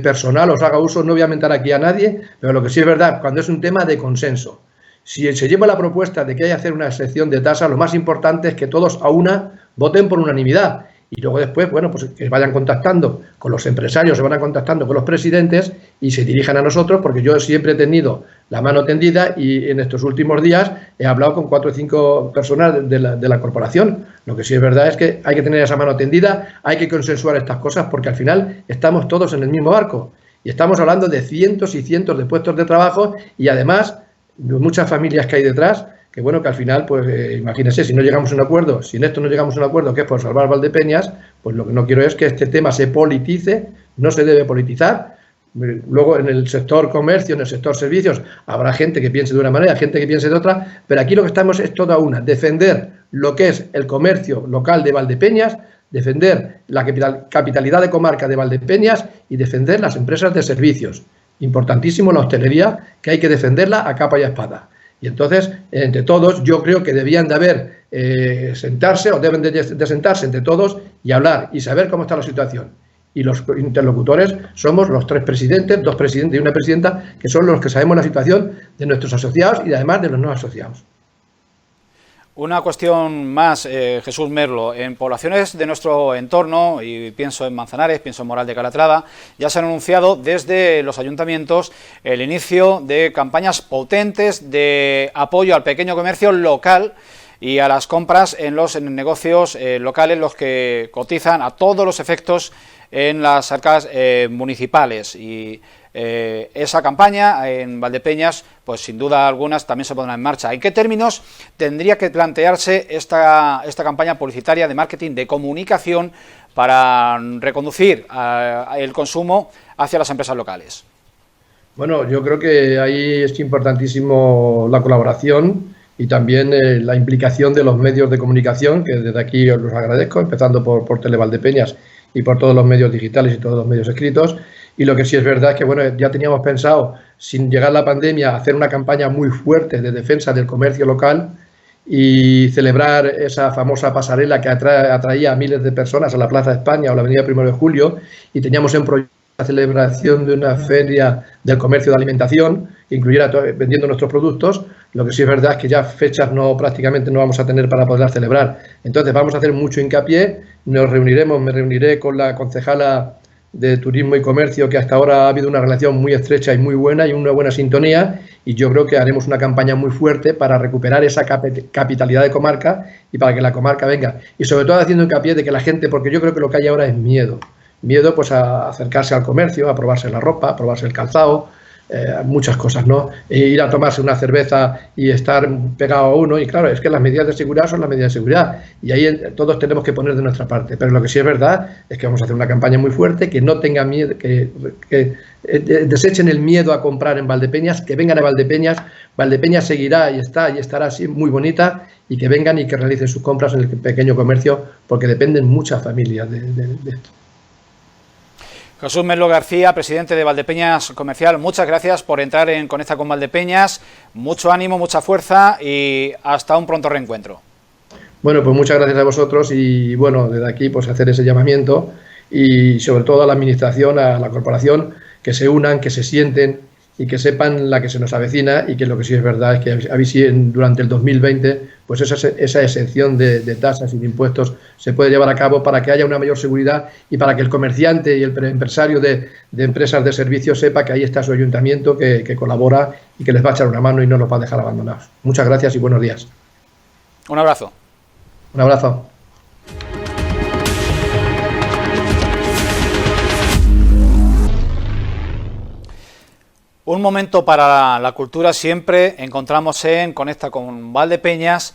personal, os haga uso, no voy a mentar aquí a nadie, pero lo que sí es verdad, cuando es un tema de consenso. Si se lleva la propuesta de que hay que hacer una sección de tasas, lo más importante es que todos a una voten por unanimidad. Y luego después, bueno, pues que vayan contactando con los empresarios, se van contactando con los presidentes y se dirijan a nosotros, porque yo siempre he tenido la mano tendida y en estos últimos días he hablado con 4 o 5 personas de la corporación. Lo que sí es verdad es que hay que tener esa mano tendida, hay que consensuar estas cosas, porque al final estamos todos en el mismo barco. Y estamos hablando de cientos y cientos de puestos de trabajo y además de muchas familias que hay detrás, que bueno, que al final, pues imagínense, si no llegamos a un acuerdo, si en esto no llegamos a un acuerdo que es por salvar Valdepeñas, pues lo que no quiero es que este tema se politice, no se debe politizar. Luego en el sector comercio, en el sector servicios, habrá gente que piense de una manera, gente que piense de otra, pero aquí lo que estamos es toda una, defender lo que es el comercio local de Valdepeñas, defender la capitalidad de comarca de Valdepeñas y defender las empresas de servicios. Importantísimo la hostelería, que hay que defenderla a capa y a espada. Y entonces, entre todos, yo creo que debían de haber sentarse o deben de sentarse entre todos y hablar y saber cómo está la situación. Y los interlocutores somos los 3 presidentes, 2 presidentes y una presidenta, que son los que sabemos la situación de nuestros asociados y además de los no asociados. Una cuestión más, Jesús Merlo. En poblaciones de nuestro entorno, y pienso en Manzanares, pienso en Moral de Calatrava, ya se han anunciado desde los ayuntamientos el inicio de campañas potentes de apoyo al pequeño comercio local y a las compras en los negocios locales, los que cotizan a todos los efectos en las arcas municipales. Y esa campaña en Valdepeñas, pues sin duda algunas también se pondrá en marcha. ¿En qué términos tendría que plantearse esta campaña publicitaria de marketing, de comunicación, para reconducir el consumo hacia las empresas locales? Bueno, yo creo que ahí es importantísimo la colaboración y también la implicación de los medios de comunicación, que desde aquí os los agradezco, empezando por Televaldepeñas y por todos los medios digitales y todos los medios escritos. Y lo que sí es verdad es que, bueno, ya teníamos pensado, sin llegar la pandemia, hacer una campaña muy fuerte de defensa del comercio local y celebrar esa famosa pasarela que atraía a miles de personas a la Plaza de España o la Avenida 1 de Julio, y teníamos en proyecto la celebración de una feria del comercio de alimentación que incluyera vendiendo nuestros productos. Lo que sí es verdad es que ya fechas prácticamente no vamos a tener para poder celebrar. Entonces vamos a hacer mucho hincapié, me reuniré con la concejala de Turismo y Comercio, que hasta ahora ha habido una relación muy estrecha y muy buena y una buena sintonía, y yo creo que haremos una campaña muy fuerte para recuperar esa capitalidad de comarca y para que la comarca venga. Y sobre todo haciendo hincapié de que la gente, porque yo creo que lo que hay ahora es miedo pues a acercarse al comercio, a probarse la ropa, a probarse el calzado, muchas cosas, ¿no? E ir a tomarse una cerveza y estar pegado a uno, y claro, es que las medidas de seguridad son las medidas de seguridad, y ahí todos tenemos que poner de nuestra parte, pero lo que sí es verdad es que vamos a hacer una campaña muy fuerte, que no tengan miedo, que desechen el miedo a comprar en Valdepeñas, que vengan a Valdepeñas. Valdepeñas seguirá y estará así muy bonita, y que vengan y que realicen sus compras en el pequeño comercio, porque dependen muchas familias de esto. Jesús Merlo García, presidente de Valdepeñas Comercial, muchas gracias por entrar en Conecta con Valdepeñas, mucho ánimo, mucha fuerza y hasta un pronto reencuentro. Bueno, pues muchas gracias a vosotros y bueno, desde aquí pues hacer ese llamamiento y sobre todo a la administración, a la corporación, que se unan, que se sienten y que sepan la que se nos avecina, y que lo que sí es verdad es que durante el 2020 pues esa exención de tasas y de impuestos se puede llevar a cabo para que haya una mayor seguridad y para que el comerciante y el empresario de empresas de servicios sepa que ahí está su ayuntamiento, que colabora y que les va a echar una mano y no los va a dejar abandonados. Muchas gracias y buenos días. Un abrazo. Un abrazo. Un momento para la cultura siempre encontramos en Conecta con Valdepeñas,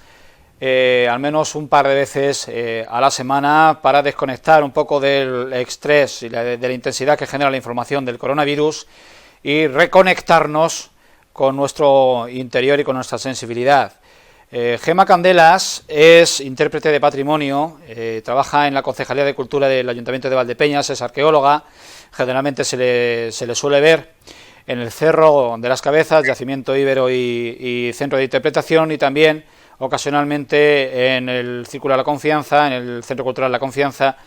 al menos un par de veces a la semana, para desconectar un poco del estrés y de la intensidad que genera la información del coronavirus y reconectarnos con nuestro interior y con nuestra sensibilidad. Gema Candelas es intérprete de patrimonio, trabaja en la Concejalía de Cultura del Ayuntamiento de Valdepeñas, es arqueóloga, generalmente se le suele ver en el Cerro de las Cabezas, Yacimiento Íbero y Centro de Interpretación, y también ocasionalmente en el Círculo de la Confianza, en el Centro Cultural de la Confianza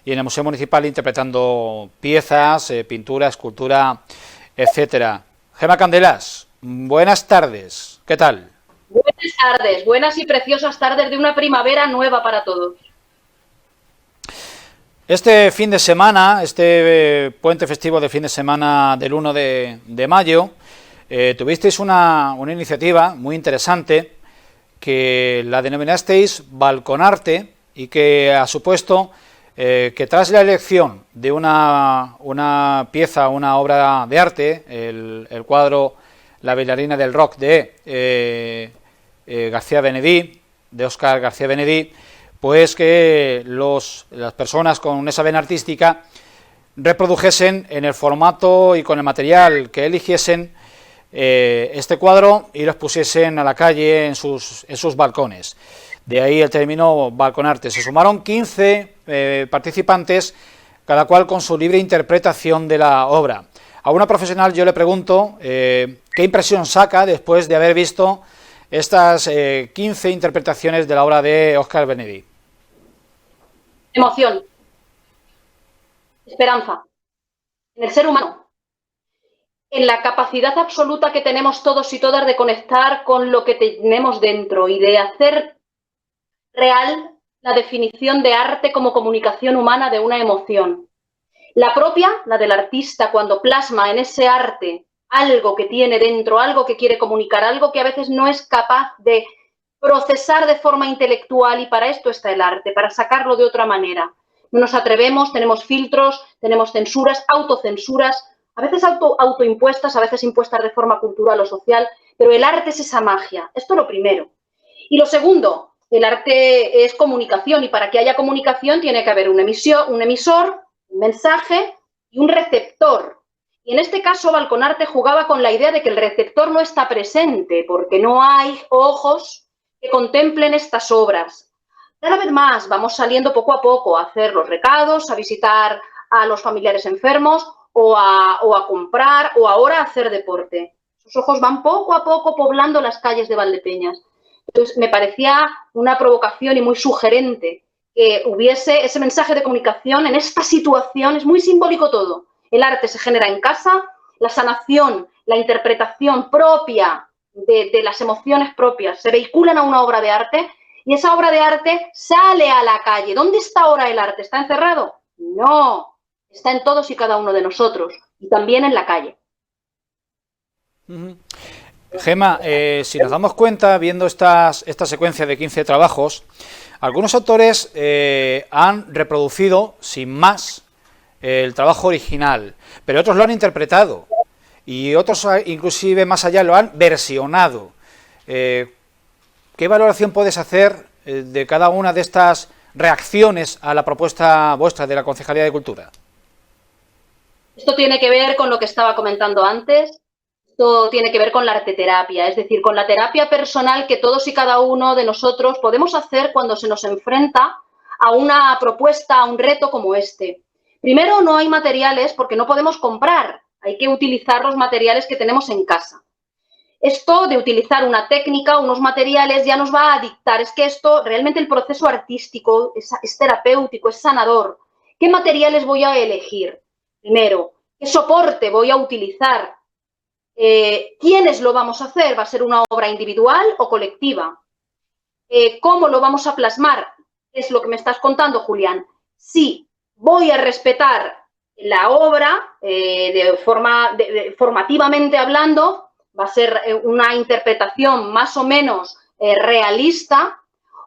y en el Museo Municipal, interpretando piezas, pintura, escultura, etcétera. Gemma Candelas, buenas tardes, ¿qué tal? Buenas tardes, buenas y preciosas tardes de una primavera nueva para todos. Este fin de semana, este puente festivo de fin de semana del 1 de mayo, tuvisteis una iniciativa muy interesante que la denominasteis Balconarte y que ha supuesto que tras la elección de una pieza, una obra de arte, el cuadro La bailarina del rock de García Benedí, de Óscar García Benedí, pues que las personas con esa vena artística reprodujesen en el formato y con el material que eligiesen este cuadro y los pusiesen a la calle en sus balcones. De ahí el término Balconarte. Se sumaron 15 participantes, cada cual con su libre interpretación de la obra. A una profesional yo le pregunto qué impresión saca después de haber visto estas 15 interpretaciones de la obra de Óscar Benedí. Emoción, esperanza, en el ser humano, en la capacidad absoluta que tenemos todos y todas de conectar con lo que tenemos dentro y de hacer real la definición de arte como comunicación humana de una emoción. La propia, la del artista, cuando plasma en ese arte algo que tiene dentro, algo que quiere comunicar, algo que a veces no es capaz de procesar de forma intelectual, y para esto está el arte, para sacarlo de otra manera. No nos atrevemos, tenemos filtros, tenemos censuras, autocensuras, a veces autoimpuestas, a veces impuestas de forma cultural o social, pero el arte es esa magia. Esto es lo primero. Y lo segundo, el arte es comunicación, y para que haya comunicación tiene que haber un emisor, un mensaje y un receptor. Y en este caso Balconarte jugaba con la idea de que el receptor no está presente, porque no hay ojos que contemplen estas obras. Cada vez más vamos saliendo poco a poco a hacer los recados, a visitar a los familiares enfermos o a comprar, o ahora a hacer deporte. Sus ojos van poco a poco poblando las calles de Valdepeñas. Entonces me parecía una provocación y muy sugerente que hubiese ese mensaje de comunicación en esta situación. Es muy simbólico todo. El arte se genera en casa, la sanación, la interpretación propia de las emociones propias se vehiculan a una obra de arte, y esa obra de arte sale a la calle. ¿Dónde está ahora el arte? ¿Está encerrado? No, está en todos y cada uno de nosotros, y también en la calle. Gemma, si nos damos cuenta, viendo esta secuencia de 15 trabajos, algunos autores han reproducido sin más el trabajo original, pero otros lo han interpretado y otros inclusive más allá lo han versionado. ¿Qué valoración puedes hacer de cada una de estas reacciones a la propuesta vuestra de la Concejalía de Cultura? Esto tiene que ver con lo que estaba comentando antes. Esto tiene que ver con la arteterapia, es decir, con la terapia personal que todos y cada uno de nosotros podemos hacer cuando se nos enfrenta a una propuesta, a un reto como este. Primero, no hay materiales porque no podemos comprar, hay que utilizar los materiales que tenemos en casa. Esto de utilizar una técnica, unos materiales, ya nos va a dictar. Es que esto, realmente el proceso artístico es terapéutico, es sanador. ¿Qué materiales voy a elegir? Primero, ¿qué soporte voy a utilizar? ¿Quiénes lo vamos a hacer? ¿Va a ser una obra individual o colectiva? ¿Cómo lo vamos a plasmar? Es lo que me estás contando, Julián. Sí, voy a respetar la obra formativamente hablando, va a ser una interpretación más o menos realista,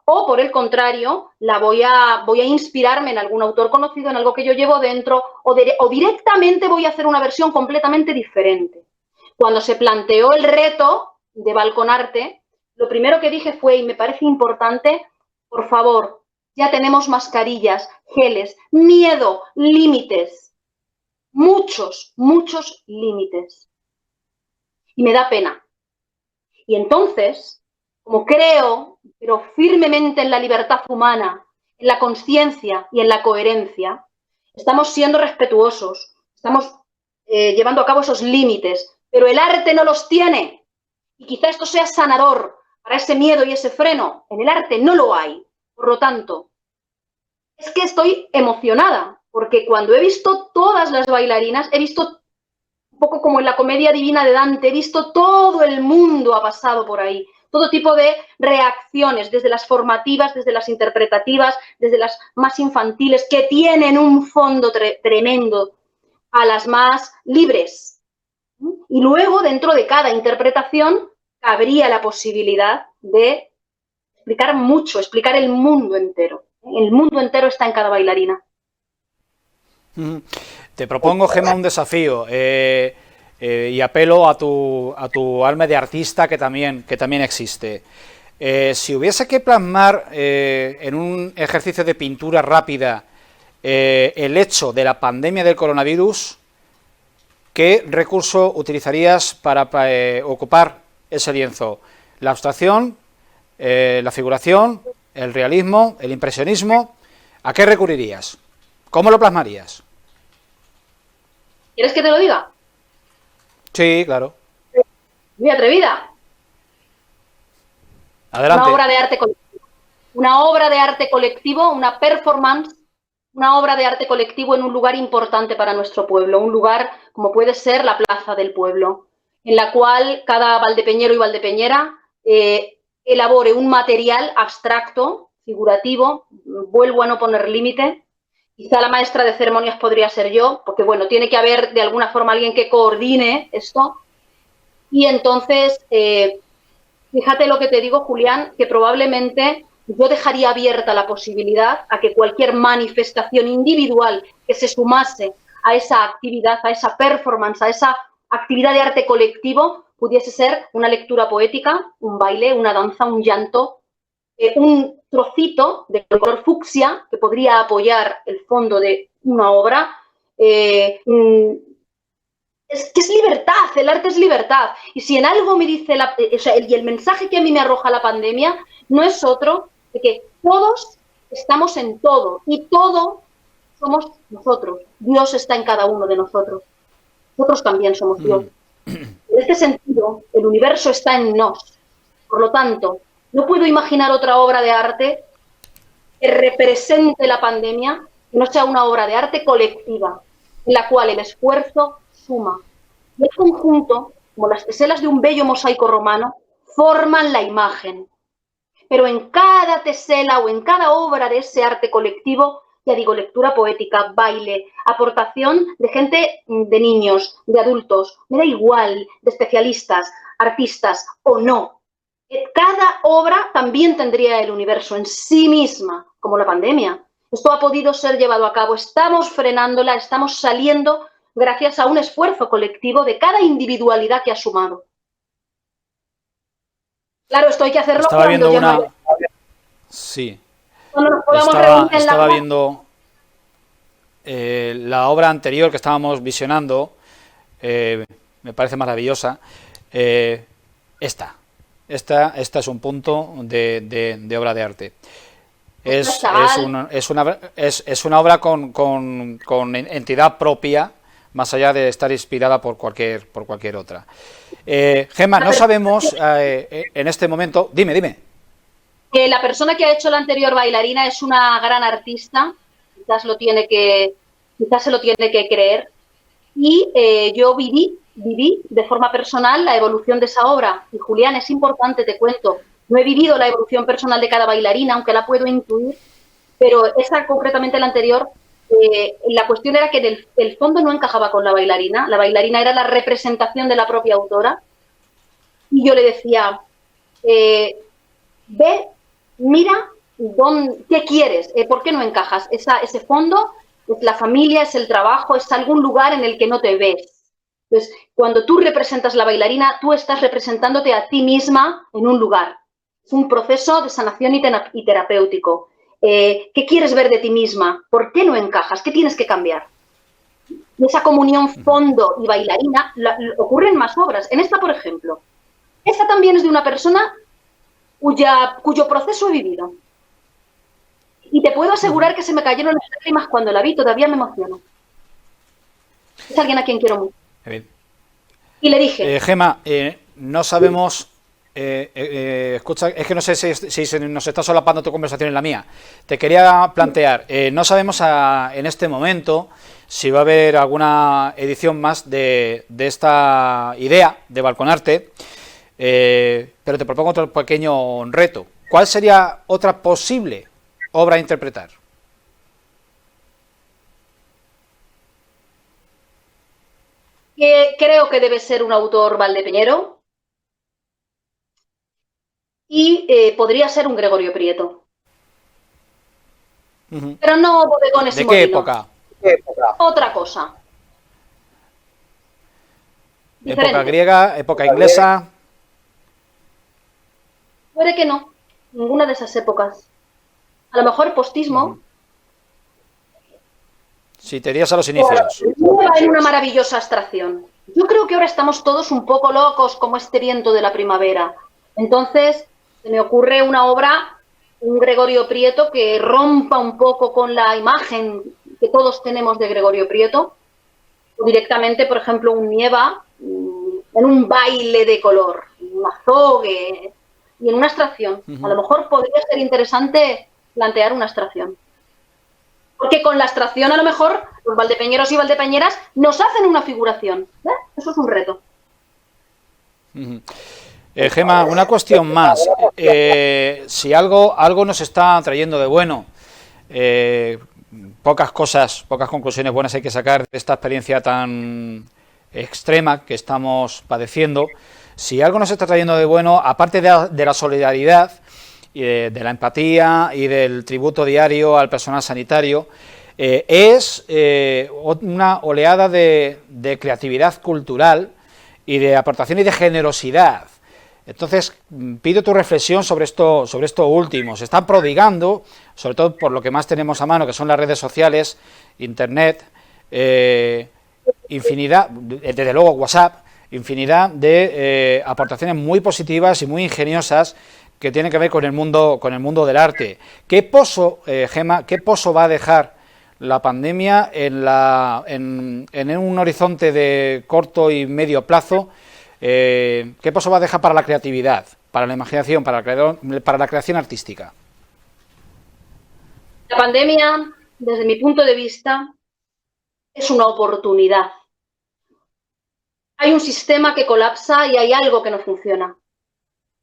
o por el contrario, voy a inspirarme en algún autor conocido, en algo que yo llevo dentro, o directamente voy a hacer una versión completamente diferente. Cuando se planteó el reto de Balconarte, lo primero que dije fue, y me parece importante, por favor, ya tenemos mascarillas, geles, miedo, límites, muchos límites. Y me da pena. Y entonces, como creo, pero firmemente en la libertad humana, en la conciencia y en la coherencia, estamos siendo respetuosos, estamos llevando a cabo esos límites, pero el arte no los tiene. Y quizá esto sea sanador para ese miedo y ese freno, en el arte no lo hay. Por lo tanto, es que estoy emocionada, porque cuando he visto todas las bailarinas, he visto un poco como en la comedia divina de Dante, he visto todo el mundo ha pasado por ahí, todo tipo de reacciones, desde las formativas, desde las interpretativas, desde las más infantiles, que tienen un fondo tremendo, a las más libres. Y luego, dentro de cada interpretación, cabría la posibilidad de explicar mucho, explicar el mundo entero. El mundo entero está en cada bailarina. Te propongo, Gemma, un desafío y apelo a tu alma de artista que también existe. Si hubiese que plasmar en un ejercicio de pintura rápida el hecho de la pandemia del coronavirus, ¿qué recurso utilizarías para ocupar ese lienzo? ¿La abstracción, la figuración, el realismo, el impresionismo? ¿A qué recurrirías? ¿Cómo lo plasmarías? ¿Quieres que te lo diga? Sí, claro. Muy atrevida. Adelante. Una obra de arte colectivo. Una obra de arte colectivo, una performance, una obra de arte colectivo en un lugar importante para nuestro pueblo, un lugar como puede ser la Plaza del Pueblo, en la cual cada valdepeñero y valdepeñera elabore un material abstracto, figurativo, vuelvo a no poner límite. Quizá la maestra de ceremonias podría ser yo, porque bueno, tiene que haber de alguna forma alguien que coordine esto. Y entonces, fíjate lo que te digo, Julián, que probablemente yo dejaría abierta la posibilidad a que cualquier manifestación individual que se sumase a esa actividad, a esa performance, a esa actividad de arte colectivo, pudiese ser una lectura poética, un baile, una danza, un llanto, un trocito de color fucsia que podría apoyar el fondo de una obra. Es que es libertad, el arte es libertad. Y si en algo me dice, y el mensaje que a mí me arroja la pandemia no es otro de que todos estamos en todo y todo somos nosotros. Dios está en cada uno de nosotros. Nosotros también somos Dios. En este sentido, el universo está en nos. Por lo tanto, no puedo imaginar otra obra de arte que represente la pandemia que no sea una obra de arte colectiva, en la cual el esfuerzo suma. Y el conjunto, como las teselas de un bello mosaico romano, forman la imagen. Pero en cada tesela o en cada obra de ese arte colectivo, ya digo, lectura poética, baile, aportación de gente, de niños, de adultos, me da igual, de especialistas, artistas o no. Cada obra también tendría el universo en sí misma, como la pandemia. Esto ha podido ser llevado a cabo, estamos frenándola, estamos saliendo gracias a un esfuerzo colectivo de cada individualidad que ha sumado. Claro, esto hay que hacerlo Estaba cuando viendo ya una... no haya... Sí. Cuando nos podamos reunir en Estaba la... viendo la obra anterior que estábamos visionando, me parece maravillosa. Esta es un punto de obra de arte. Es una obra con entidad propia, más allá de estar inspirada por cualquier otra. Gemma, no sabemos en este momento... Dime. La persona que ha hecho la anterior bailarina es una gran artista, quizás se lo tiene que creer, y yo viví de forma personal la evolución de esa obra. Y Julián, es importante, te cuento, no he vivido la evolución personal de cada bailarina, aunque la puedo intuir, pero esa concretamente la anterior, la cuestión era que en el fondo no encajaba con la bailarina era la representación de la propia autora, y yo le decía, ve, mira, ¿qué quieres? ¿Por qué no encajas? Ese fondo es la familia, es el trabajo, es algún lugar en el que no te ves. Entonces, cuando tú representas la bailarina, tú estás representándote a ti misma en un lugar. Es un proceso de sanación y terapéutico. ¿Qué quieres ver de ti misma? ¿Por qué no encajas? ¿Qué tienes que cambiar? Y esa comunión fondo y bailarina ocurre en más obras. En esta, por ejemplo, esta también es de una persona cuyo proceso he vivido. Y te puedo asegurar que se me cayeron las lágrimas cuando la vi, todavía me emociono. Es alguien a quien quiero mucho. Bien. Y le dije... Gemma, no sabemos escucha, es que no sé si se nos está solapando tu conversación en la mía. Te quería plantear, no sabemos en este momento si va a haber alguna edición más de esta idea de Balconarte, pero te propongo otro pequeño reto. ¿Cuál sería otra posible obra a interpretar? Creo que debe ser un autor valdepeñero y podría ser un Gregorio Prieto. Pero no bodegones y ¿De qué molinos. época? Otra cosa. ¿Época Diferente. griega? ¿Época inglesa? Puede que no. Ninguna de esas épocas. A lo mejor postismo. Si te irías a los inicios. En una maravillosa abstracción. Yo creo que ahora estamos todos un poco locos como este viento de la primavera. Entonces, se me ocurre una obra, un Gregorio Prieto que rompa un poco con la imagen que todos tenemos de Gregorio Prieto. O directamente, por ejemplo, un Nieva en un baile de color, un azogue y en una abstracción. A lo mejor podría ser interesante plantear una abstracción. Porque con la abstracción, a lo mejor, los valdepeñeros y valdepeñeras nos hacen una figuración. Eso es un reto. Gema, una cuestión más. Si algo nos está trayendo de bueno, pocas conclusiones buenas hay que sacar de esta experiencia tan extrema que estamos padeciendo. Si algo nos está trayendo de bueno, aparte de la solidaridad, de la empatía y del tributo diario al personal sanitario, es una oleada de creatividad cultural y de aportación y de generosidad. Entonces, pido tu reflexión sobre esto último. Se están prodigando, sobre todo por lo que más tenemos a mano, que son las redes sociales, Internet, infinidad, desde luego WhatsApp, infinidad de aportaciones muy positivas y muy ingeniosas que tienen que ver con el mundo del arte. ¿Qué pozo, Gema, qué pozo va a dejar la pandemia en un horizonte de corto y medio plazo? ¿Qué pozo va a dejar para la creatividad, para la imaginación, para la creación artística? La pandemia, desde mi punto de vista, es una oportunidad. Hay un sistema que colapsa y hay algo que no funciona.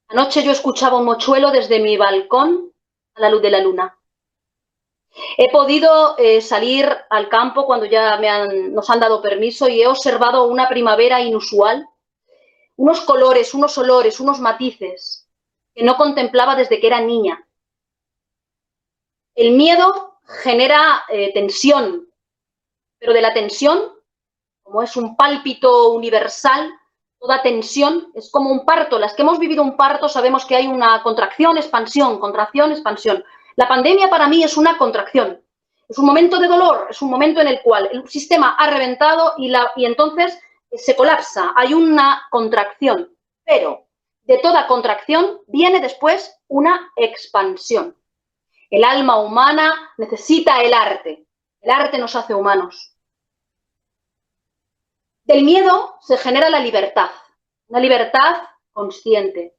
Anoche yo escuchaba un mochuelo desde mi balcón a la luz de la luna. He podido salir al campo cuando ya nos han dado permiso y he observado una primavera inusual, unos colores, unos olores, unos matices que no contemplaba desde que era niña. El miedo genera tensión, pero de la tensión, como es un pálpito universal, toda tensión es como un parto. Las que hemos vivido un parto sabemos que hay una contracción, expansión, contracción, expansión. La pandemia para mí es una contracción. Es un momento de dolor, es un momento en el cual el sistema ha reventado y entonces se colapsa. Hay una contracción, pero de toda contracción viene después una expansión. El alma humana necesita el arte. El arte nos hace humanos. Del miedo se genera la libertad, una libertad consciente.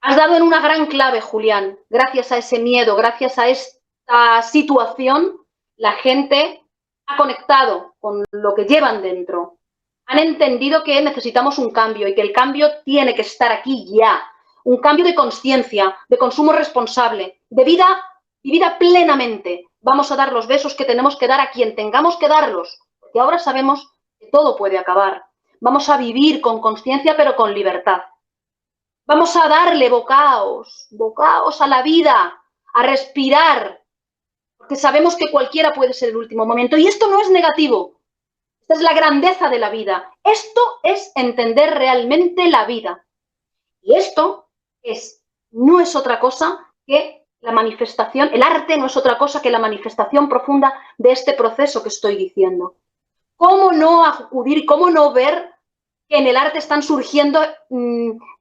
Has dado en una gran clave, Julián. Gracias a ese miedo, gracias a esta situación, la gente ha conectado con lo que llevan dentro. Han entendido que necesitamos un cambio y que el cambio tiene que estar aquí ya. Un cambio de conciencia, de consumo responsable, de vida vivida plenamente. Vamos a dar los besos que tenemos que dar a quien tengamos que darlos, porque ahora sabemos que todo puede acabar. Vamos a vivir con conciencia pero con libertad. Vamos a darle bocaos a la vida, a respirar, porque sabemos que cualquiera puede ser el último momento. Y esto no es negativo, esta es la grandeza de la vida. Esto es entender realmente la vida. Y esto no es otra cosa que la manifestación, el arte no es otra cosa que la manifestación profunda de este proceso que estoy diciendo. ¿Cómo no acudir, cómo no ver que en el arte están surgiendo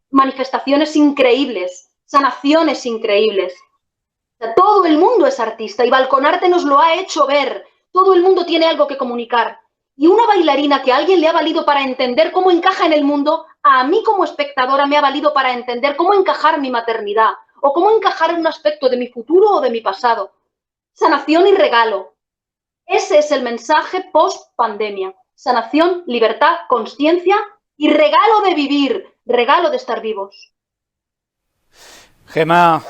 manifestaciones increíbles, sanaciones increíbles? O sea, todo el mundo es artista y Balconarte nos lo ha hecho ver. Todo el mundo tiene algo que comunicar. Y una bailarina que a alguien le ha valido para entender cómo encaja en el mundo, a mí como espectadora me ha valido para entender cómo encajar mi maternidad o cómo encajar en un aspecto de mi futuro o de mi pasado. Sanación y regalo. Ese es el mensaje post-pandemia. Sanación, libertad, consciencia y regalo de vivir, regalo de estar vivos. Gemma,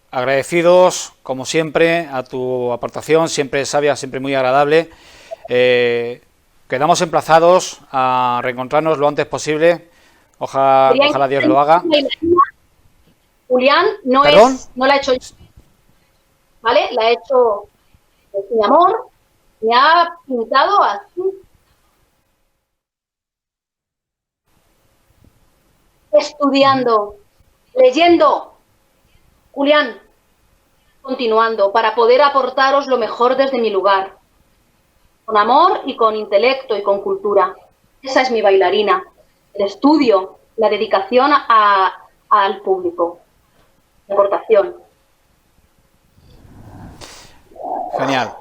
agradecidos, como siempre, a tu aportación, siempre sabia, siempre muy agradable. Quedamos emplazados a reencontrarnos lo antes posible. Ojalá Dios lo haga. Julián, no la he hecho yo, ¿vale? La he hecho mi amor, me ha pintado así. Estudiando, leyendo, Julián, continuando, para poder aportaros lo mejor desde mi lugar, con amor y con intelecto y con cultura. Esa es mi bailarina, el estudio, la dedicación al público, la aportación. Genial.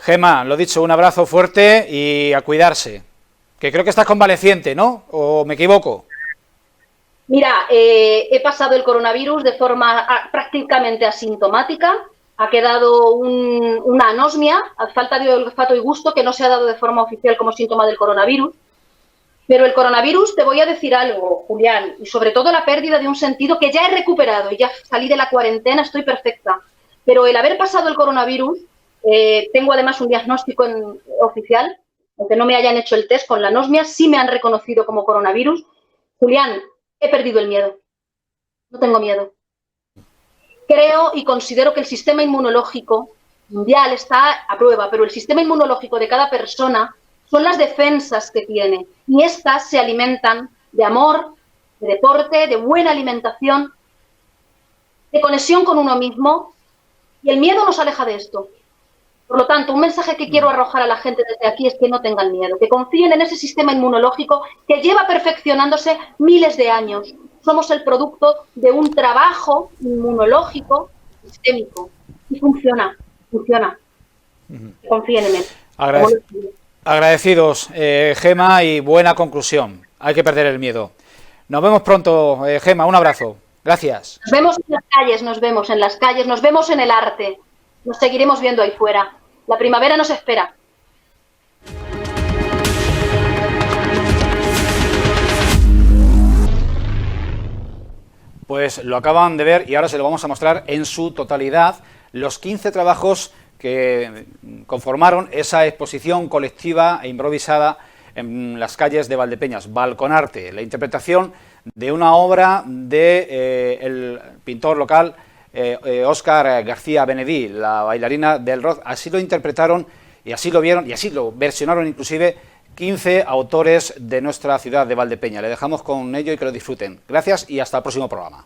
Gemma, lo dicho, un abrazo fuerte y a cuidarse. Que creo que estás convaleciente, ¿no? ¿O me equivoco? Mira, he pasado el coronavirus de forma prácticamente asintomática. Ha quedado una anosmia, falta de olfato y gusto, que no se ha dado de forma oficial como síntoma del coronavirus. Pero el coronavirus, te voy a decir algo, Julián, y sobre todo la pérdida de un sentido que ya he recuperado y ya salí de la cuarentena, estoy perfecta. Pero el haber pasado el coronavirus, tengo además un diagnóstico oficial, aunque no me hayan hecho el test con la anosmia, sí me han reconocido como coronavirus. Julián, he perdido el miedo. No tengo miedo. Creo y considero que el sistema inmunológico mundial está a prueba, pero el sistema inmunológico de cada persona son las defensas que tiene. Y estas se alimentan de amor, de deporte, de buena alimentación, de conexión con uno mismo. Y el miedo nos aleja de esto. Por lo tanto, un mensaje que quiero arrojar a la gente desde aquí es que no tengan miedo, que confíen en ese sistema inmunológico que lleva perfeccionándose miles de años. Somos el producto de un trabajo inmunológico sistémico. Y funciona. Confíen en él. Agradecidos, Gemma, y buena conclusión. Hay que perder el miedo. Nos vemos pronto, Gemma, un abrazo. Gracias. Nos vemos en las calles, nos vemos en el arte. Nos seguiremos viendo ahí fuera. La primavera nos espera. Pues lo acaban de ver y ahora se lo vamos a mostrar en su totalidad, los 15 trabajos que conformaron esa exposición colectiva e improvisada en las calles de Valdepeñas, Balconarte, la interpretación de una obra del pintor local Óscar García Benedí, la bailarina del rock. Así lo interpretaron y así lo vieron y así lo versionaron inclusive 15 autores de nuestra ciudad de Valdepeñas. Le dejamos con ello y que lo disfruten. Gracias y hasta el próximo programa.